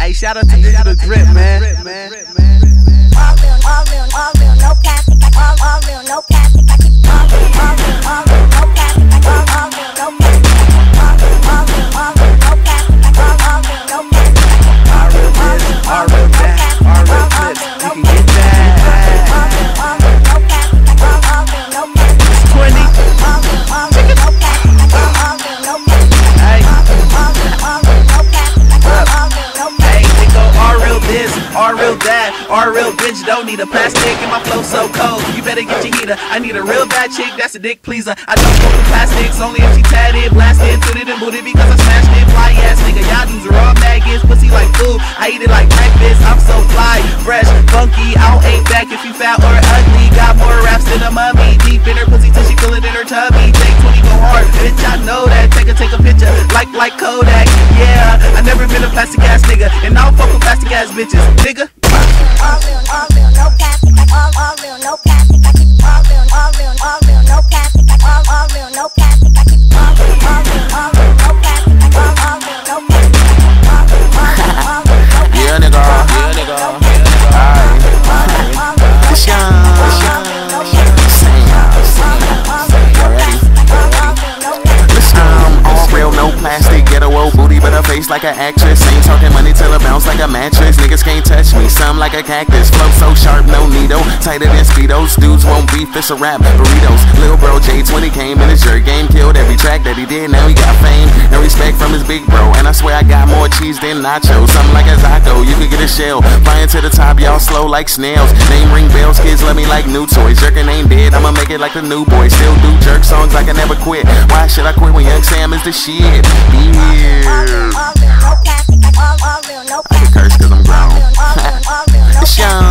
Hey, shout out to Digital Drip, man. All real, no plastic. All real, no plastic. All real, no plastic. All real, no plastic. All real, no plastic. All real, no plastic. All real this, all real that, all real clips. You can get that. All real, no plastic. All real, no plastic. It's 20. All real, no plastic. All real, no plastic. Hey, All real, no plastic. All real, no plastic. hey, they go all real this, all real that, all real bitch. Don't need a plastic and my flow so cold. You better get your heater. I need a real bad chick, that's a dick pleaser. I don't go for plastics, only if she tatted, blasted, tooted and booted because I smashed it. Fly ass nigga, y'all dudes are all maggots. Pussy like food, I eat it like breakfast. I'm so fly, fresh, funky. I'll ain't back if you fat or ugly. Got more raps than a mummy. Deep in her pussy till she feel it in her tummy. Take 20, go hard, bitch. I know that. Take a picture, like Kodak. Yeah, I never been a plastic ass nigga, and I don't fuck with plastic ass bitches, nigga. All real, no plastic. All real, no plastic. All real, no plastic. All real, no plastic. All real, no plastic. All real, no plastic. Yeah, nigga. Alright. It's young. All real, no plastic. Get a woe booty, but her face like an actress. Ain't talking money till it bounce like a mattress. Niggas can't touch me, some like a cactus. Flow so sharp, no needle. Tighter than Speedos. Dudes won't beef, it's a rap. Burritos. Little bro J20 came in his jerk game. Killed every track that he did. Now he got fame and respect from his big bro. And I swear I got more cheese than nachos. Something like a Zaco, you could get a shell. Flying to the top, y'all slow like snails. Name ring bells, kids love me like new toys. Jerking ain't dead, I'ma make it like the new boy. Still do jerk songs like I never quit. Why should I quit when Young Sam is the shit? Yeah. I can curse cause I'm grown. It's Young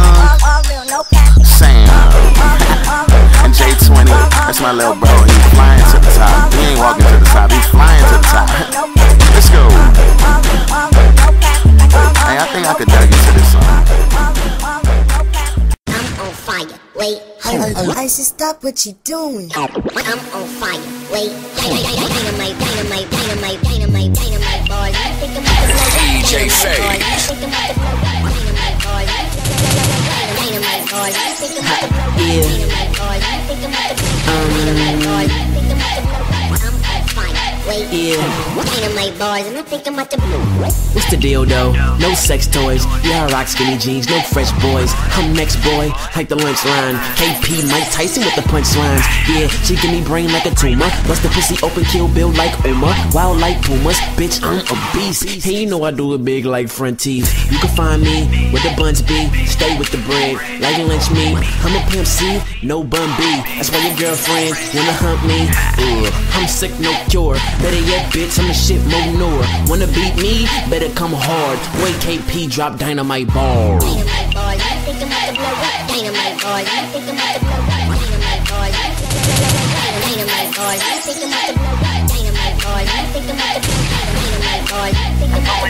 Sam and J20. That's my little bro. He's flying to the top. He ain't walking to the top, he's flying to the top. Let's go. Hey, I think I could dug into this song. I'm on fire. Wait, hold. I should stop what you doing. I'm on fire. Wait, dynamite, boy. DJ Faye. What's the deal though? No sex toys. Yeah, I rock skinny jeans, no fresh boys. I'm next boy, hike the lunch line. KP Mike Tyson with the punchlines. Yeah, she give me brain like a tumor. Bust the pussy open, kill Bill like Uma. Wild like pumas, bitch, I'm a beast. Hey, you know I do it big like front teeth. You can find me where the buns be. Stay with the bread, like lynch me. I'm a pimp C, no bun B. That's why your girlfriend wanna hump me. I'm sick, no cure. Better yet, bitch, I'm the shit more. Wanna beat me? Better come hard. Wait, KP drop dynamite ball. Dynamite boy, you think I'm about to blow up? Dynamite boy, you think I'm about to blow up? Dynamite boy, you think I'm about to blow up? Dynamite boy, you think I'm about to blow up? Dynamite boy, you think I'm about to blow up? Dynamite boy, you think I'm about to